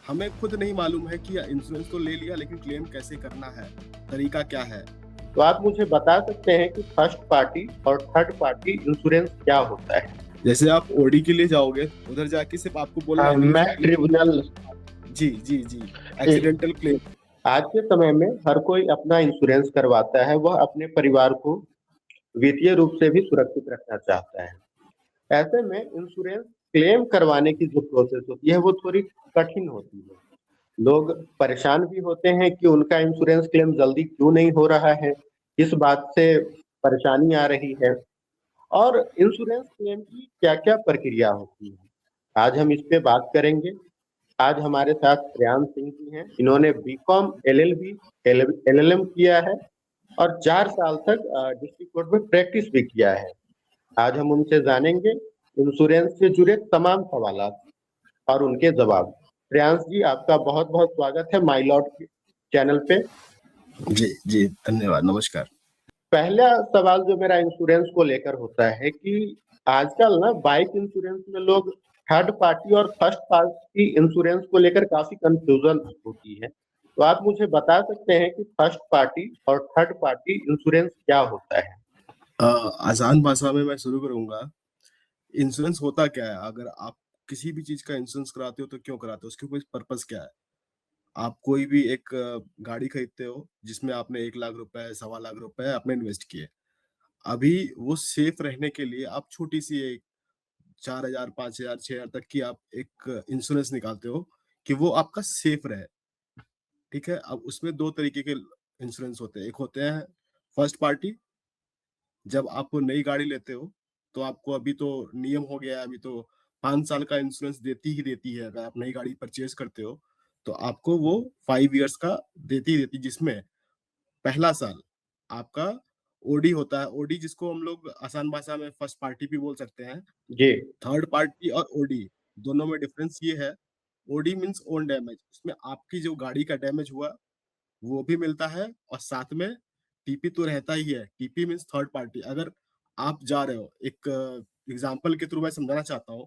हमें खुद नहीं मालूम है कि इंश्योरेंस तो ले लिया लेकिन क्लेम कैसे करना है, तरीका क्या है? तो आप मुझे बता सकते हैं कि फर्स्ट पार्टी और थर्ड पार्टी इंश्योरेंस क्या होता है? जैसे आप ओडी के लिए जाओगे, उधर जाके सिर्फ आपको बोलना है कि मुझे मैं क्लेम। ट्रिब्यूनल जी, जी, जी, एक्सीडेंटल क्लेम। आज के समय में हर कोई अपना इंश्योरेंस करवाता है, वह अपने परिवार को वित्तीय रूप से भी सुरक्षित रखना चाहता है। ऐसे में इंश्योरेंस क्लेम करवाने की जो प्रोसेस होती है, वो थोड़ी कठिन होती है। लोग परेशान भी होते हैं कि उनका इंश्योरेंस क्लेम जल्दी क्यों नहीं हो रहा है, किस बात से परेशानी आ रही है और इंश्योरेंस क्लेम की क्या-क्या प्रक्रिया होती है। आज हम इस पे बात करेंगे। आज हमारे साथ श्रेयांश सिंह जी हैं। इन्होंने बीकॉम एलएलबी, एलएलएम किया है और 4 साल तक डिस्ट्रिक्ट कोर्ट में प्रैक्टिस भी किया है। आज हम उनसे जानेंगे इंश्योरेंस से जुड़े तमाम सवालात और उनके जवाब। श्रेयांश जी, आपका बहुत-बहुत स्वागत है माय लॉट के चैनल पे। जी, जी, धन्यवाद, नमस्कार। पहला सवाल जो मेरा इंश्योरेंस को लेकर होता है कि आजकल ना बाइक इंश्योरेंस में लोग थर्ड पार्टी और फर्स्ट पार्टी इंश्योरेंस को लेकर काफ़ी कन्फ्यूज़न होती है। तो आप मुझे बता सकते हैं कि फर्स्ट पार्टी और थर्ड पार्टी इंश्योरेंस क्या होता है? अ, आसान भाषा में मैं शुरू करूँगा। इंश्योरेंस होता क्या है? अगर आप किसी भी चीज़ का इंश्योरेंस कराते हो तो क्यों कराते हो? उसके पीछे पर्पज़ क्या है? आप कोई भी एक गाड़ी खरीदते हो जिसमें आपने 1 लाख रुपए, सवा लाख रुपए आपने इन्वेस्ट किए। अभी वो सेफ रहने के लिए आप छोटी-सी एक 4,000, 5,000, 6,000 तक की आप एक इंश्योरेंस निकालते हो कि वो आपका सेफ रहे, ठीक है? अब उसमें 2 तरीके के इंश्योरेंस होते हैं। एक होते हैं फर्स्ट पार्टी। जब आप नई गाड़ी लेते हो, तो आपको अभी तो नियम हो गया है, अभी तो 5 साल का इंश्योरेंस देती ही देती है। अगर आप नई गाड़ी परचेज़ करते हो, तो आपको वो 5 इयर्स का देती ही देती है, जिसमें पहला साल आपका ओडी होता है। ओडी जिसको हम लोग आसान भाषा में फर्स्ट पार्टी भी बोल सकते हैं। जी। थर्ड पार्टी और ओडी दोनों में डिफरेंस ये है, ओडी मीन्स ओन डैमेज। उसमें आपकी जो गाड़ी का डैमेज हुआ, वो भी मिलता है और साथ में टीपी तो रहता ही है। TP means third party. अगर आप जा रहे हो, एक एग्ज़ाम्पल के थ्रू मैं समझाना चाहता हूँ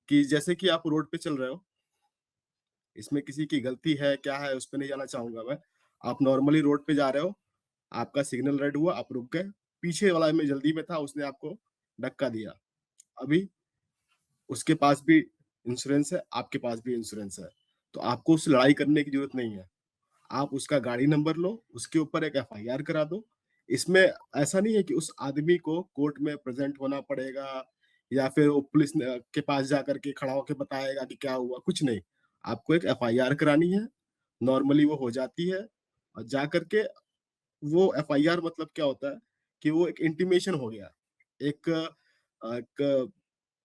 कि जैसे कि आप रोड पे चल रहे हो, इसमें किसी की गलती है, क्या है, उस पे नहीं जाना चाहूँगा मैं। आप नॉर्मली रोड पे जा रहे हो, आपका सिग्नल रेड हुआ, आप रुक गए, पीछे वाला में जल्दी में था, उसने आपको धक्का दिया। अभी उसके पास भी इंश्योरेंस है, आपके पास भी इंश्योरेंस है, तो आपको उससे लड़ाई करने की ज़रूरत नहीं है। आप उसका गाड़ी नंबर लो, उसके ऊपर एक एफआईआर करा दो। इसमें ऐसा नहीं है कि उस आदमी को कोर्ट में प्रेज़ेंट होना पड़ेगा या फिर वो पुलिस के पास जाकर के खड़ा होके बताएगा कि क्या हुआ, कुछ नहीं। आपको एक एफआईआर करानी है, नॉर्मली वो हो जाती है और जाकर के वो एफआईआर मतलब क्या होता है कि वो एक इंटीमेशन हो गया। एक एक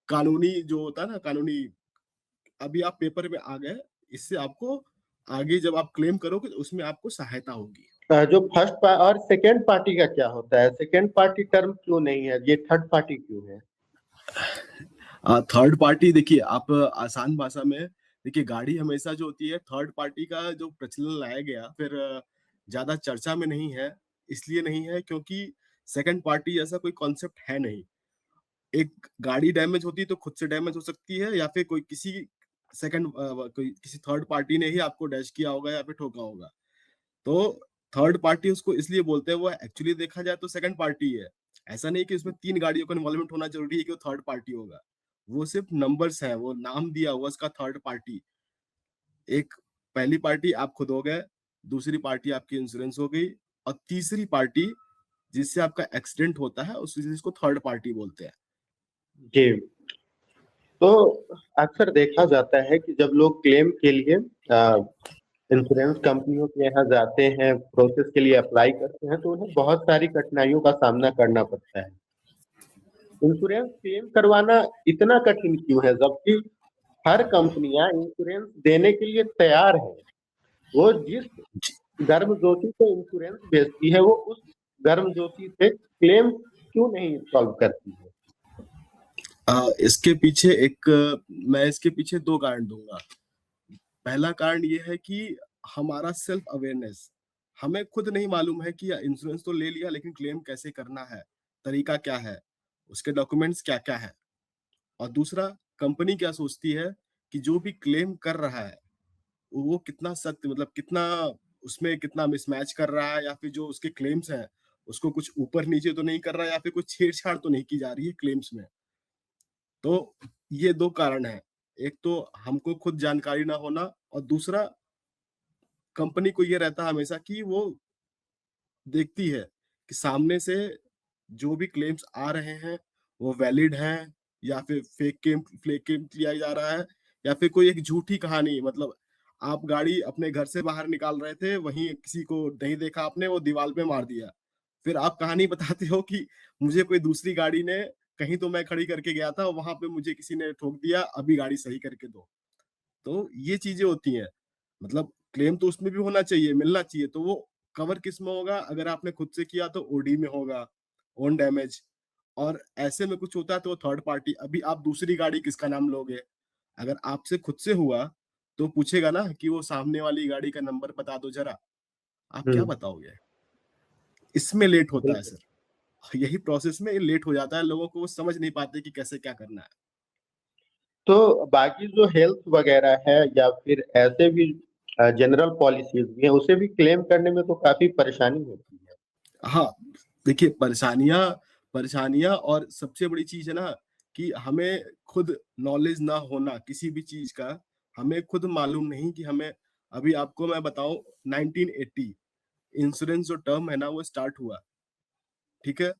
कानूनी जो होता है ना, कानूनी अभी आप पेपर में आ गए, इससे आपको आगे जब आप क्लेम करोगे तो उसमें आपको सहायता होगी। जो फर्स्ट पा और सेकंड पार्टी का क्या होता है? सेकंड पार्टी टर्म क्यों नहीं है? ये थर्ड पार्टी क्यों है? थर्ड पार्टी देखिए, आप आसान भाषा में देखिए, गाड़ी हमेशा जो होती है थर्ड पार्टी का जो प्रचलन लाया गया फिर ज़्यादा चर्चा में नहीं है, इसलिए नहीं है क्योंकि सेकंड पार्टी जैसा कोई कॉन्सेप्ट है नहीं। एक गाड़ी डैमेज होती है तो खुद से डैमेज हो सकती है या फिर कोई किसी कोई किसी थर्ड पार्टी ने ही आपको डैश किया होगा या फिर ठोका होगा। तो थर्ड पार्टी उसको इसलिए बोलते हैं, वो एक्चुअली देखा जाए तो सेकंड पार्टी है। ऐसा नहीं कि उसमें 3 गाड़ियों का इन्वॉल्वमेंट होना ज़रूरी है कि वो थर्ड पार्टी होगा। वो सिर्फ नंबर्स हैं, वो नाम दिया हुआ उसका थर्ड पार्टी। एक पहली पार्टी आप खुद हो गए, दूसरी पार्टी आपकी इंश्योरेंस हो गई और तीसरी पार्टी जिससे आपका एक्सीडेंट होता है उस चीज़ को थर्ड पार्टी बोलते हैं। जी। तो अक्सर देखा जाता है कि जब लोग क्लेम के लिए इंश्योरेंस कंपनियों के यहाँ जाते हैं, प्रोसेस के लिए अप्लाई करते हैं, तो उन्हें बहुत सारी कठिनाइयों का सामना करना पड़ता है। इंश्योरेंस क्लेम करवाना इतना कठिन क्यों है? जबकि हर कंपनियाँ इंश्योरेंस देने के लिए तैयार हैं। वो जिस गर्मजोशी से इंश्योरेंस बेचती है, वो उस गर्मजोशी से क्लेम क्यों नहीं सॉल्व करती है? इसके पीछे मैं इसके पीछे 2 कारण दूँगा। पहला कारण ये है कि हमारा सेल्फ अवेयरनेस। हमें खुद नहीं मालूम है कि इंश्योरेंस तो ले लिया लेकिन क्लेम कैसे करना है, तरीका क्या है, उसके डॉक्यूमेंट्स क्या-क्या हैं। और दूसरा, कंपनी क्या सोचती है कि जो भी क्लेम कर रहा है, वो कितना सत्य मतलब कितना उसमें कितना मिसमैच कर रहा है या फिर जो उसके क्लेम्स हैं, उसको कुछ ऊपर-नीचे तो नहीं कर रहा है या फिर कुछ छेड़-छाड़ तो नहीं की जा रही है क्लेम्स में। तो ये 2 कारण हैं। एक तो हमको खुद जानकारी ना होना और दूसरा कंपनी को ये रहता है हमेशा कि वो देखती है कि सामने से जो भी क्लेम्स आ रहे हैं, वो वैलिड हैं या फिर फेक क्लेम किया जा रहा है या फिर कोई एक झूठी कहानी मतलब आप गाड़ी अपने घर से बाहर निकाल रहे थे, वहीं किसी को नहीं देखा आपने, वो दीवार पे मार दिया। फिर आप कहानी बताते हो कि मुझे कोई दूसरी गाड़ी ने कहीं तो मैं खड़ी करके गया था, वहाँ पे मुझे किसी ने ठोक दिया, अभी गाड़ी सही करके दो। तो ये चीज़ें होती हैं। मतलब क्लेम तो उसमें भी होना चाहिए, मिलना चाहिए, तो वो कवर किसमें होगा? अगर आपने खुद से किया तो ओडी में होगा, ओन डैमेज और ऐसे में कुछ होता है तो वो थर्ड पार्टी अभी आप दूसरी गाड़ी किसका नाम लोगे? अगर आपसे खुद से हुआ, तो पूछेगा ना कि वो सामने वाली गाड़ी का नंबर बता दो ज़रा, आप हुँ, क्या बताओगे? इसमें लेट होता है बिल्कुल। सर। यही प्रोसेस में लेट हो जाता है, लोगों को वो समझ नहीं पाते कि कैसे क्या करना है। तो बाकी जो हेल्थ वगैरह है या फिर ऐसे भी जनरल पॉलिसीज़ भी हैं, उसे भी क्लेम करने में तो काफ़ी परेशानी होती है। हाँ, देखिए परेशानियाँ परेशानियाँ और सबसे बड़ी चीज़ है ना कि हमें खुद नॉलेज ना होना किसी भी चीज़ का, हमें खुद मालूम नहीं कि हमें अभी आपको मैं बताऊँ 1980 इंश्योरेंस जो टर्म है ना वो स्टार्ट हुआ, ठीक है?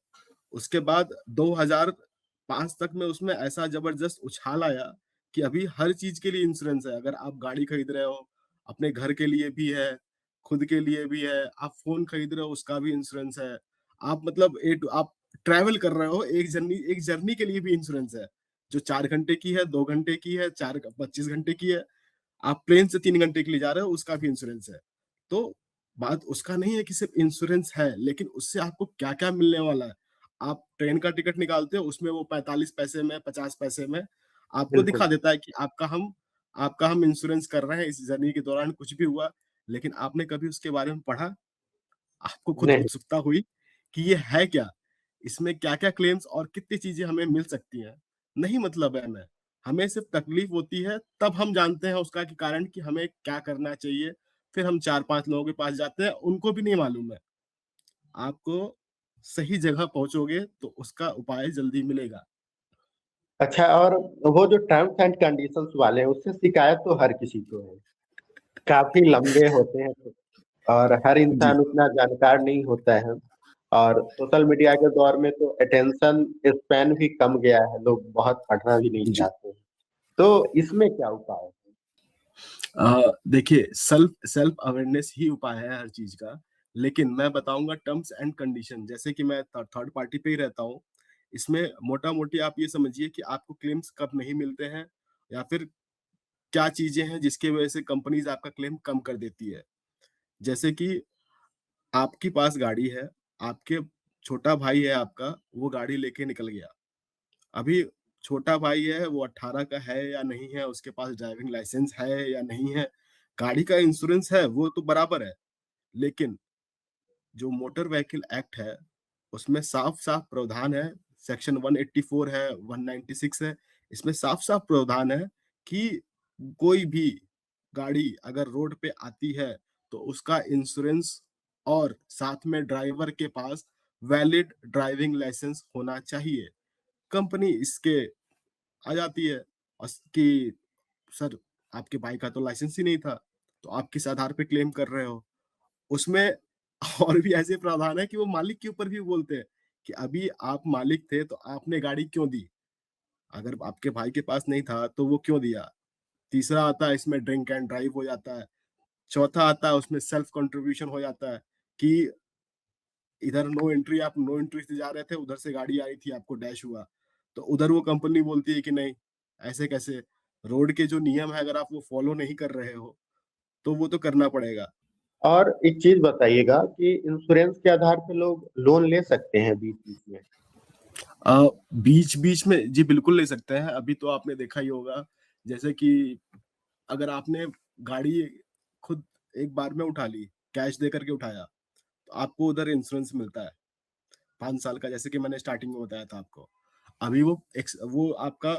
उसके बाद 2005 तक में उसमें ऐसा ज़बरदस्त उछाल आया कि अभी हर चीज़ के लिए इंश्योरेंस है। अगर आप गाड़ी खरीद रहे हो, अपने घर के लिए भी है, खुद के लिए भी है, आप फ़ोन खरीद रहे हो उसका भी इंश्योरेंस है। आप मतलब आप ट्रैवल कर रहे हो, एक जर्नी के लिए भी इंश्योरेंस है, जो 4 घंटे की है, 2 घंटे की है, 25 घंटे की है। आप प्लेन से 3 घंटे के लिए जा रहे हो, उसका भी इंश्योरेंस है। तो बात उसका नहीं है कि सिर्फ़ इंश्योरेंस है, लेकिन उससे आपको क्या-क्या मिलने वाला है। आप ट्रेन का टिकट निकालते हो, उसमें वो 45 पैसे में, 50 पैसे में आपको दिखा बिल्कुल, देता है कि आपका हम इंश्योरेंस कर रहे हैं, इस जर्नी के दौरान कुछ भी हुआ, लेकिन आपने कभी उसके बारे में पढ़ा? आपको खुद नहीं। उत्सुकता हुई कि ये है क्या? इसमें क्या-क्या क्लेम्स और कितनी चीज़ें हमें मिल सकती हैं? नहीं मतलब है हमें। हमें सिर्फ़ तकलीफ़ होती है, तब हम जानते हैं उसका कि कारण कि हमें क्या करना चाहिए। फिर हम 4-5 लोगों के पास जाते हैं, उनको भी नहीं मालूम है। आपको सही जगह पहुँचोगे, तो उसका उपाय जल्दी मिलेगा। अच्छा और वो जो टर्म्स एंड कंडीशंस वाले हैं, उससे शिकायत तो हर किसी को है। काफ़ी लंबे होते हैं तो और हर जी, इंसान उतना जानकार नहीं होता है और सोशल मीडिया के दौर में तो अटेंशन स्पैन भी कम गया है, लोग बहुत पढ़ना भी नहीं जी। चाहते हैं। तो इसमें क्या उपाय है? देखिए सेल्फ सेल्फ अवेयरनेस ही उपाय है हर चीज़ का। लेकिन मैं बताऊँगा टर्म्स एंड कंडीशन जैसे कि मैं थर्ड पार्टी पे ही रहता हूँ। इसमें मोटा-मोटी आप ये समझिए कि आपको क्लेम्स कब नहीं मिलते हैं या फिर क्या चीज़ें हैं जिसकी वजह से कंपनीज़ आपका क्लेम कम कर देती है। जैसे कि आपके पास गाड़ी है, आपके छोटा भाई है आपका, वो गाड़ी लेके निकल गया। अभी छोटा भाई है, वो 18 का है या नहीं है, उसके पास ड्राइविंग लाइसेंस है या नहीं है, गाड़ी का इंश्योरेंस है, वो तो बराबर है। लेकिन जो मोटर व्हीकल एक्ट है, उसमें साफ-साफ प्रावधान है, सेक्शन 184 है, 196 है, इसमें साफ-साफ प्रावधान है कि कोई भी गाड़ी अगर रोड पे आती है, तो उसका इंश्योरेंस और साथ में ड्राइवर के पास वैलिड ड्राइविंग लाइसेंस होना चाहिए। कंपनी इसके आ जाती है कि सर आपके भाई का तो लाइसेंस ही नहीं था, तो आप किस आधार पे क्लेम कर रहे हो? उसमें और भी ऐसे प्रावधान है कि वो मालिक के ऊपर भी बोलते हैं कि अभी आप मालिक थे तो आपने गाड़ी क्यों दी? अगर आपके भाई के पास नहीं था तो वो क्यों दिया? तीसरा आता है इसमें ड्रिंक एंड ड्राइव हो जाता है। चौथा आता है उसमें सेल्फ कंट्रीब्यूशन हो जाता है कि इधर नो एंट्री से जा रहे थे, उधर से गाड़ी आई थी, आपको डैश हुआ। तो उधर वो कंपनी बोलती है कि नहीं, ऐसे कैसे? रोड के जो नियम है अगर आप वो फॉलो नहीं कर रहे हो, तो वो तो करना पड़ेगा। और एक चीज़ बताइएगा कि इंश्योरेंस के आधार पे लोग लोन ले सकते हैं बीच-बीच में? बीच-बीच में जी बिल्कुल ले सकते हैं। अभी तो आपने देखा ही होगा, जैसे कि अगर आपने गाड़ी खुद एक बार में उठा ली, कैश दे करके उठाया, तो आपको उधर इंश्योरेंस मिलता है, 5 साल का जैसे कि मैंने स्टार्टिंग में बताया था आपको। अभी वो आपका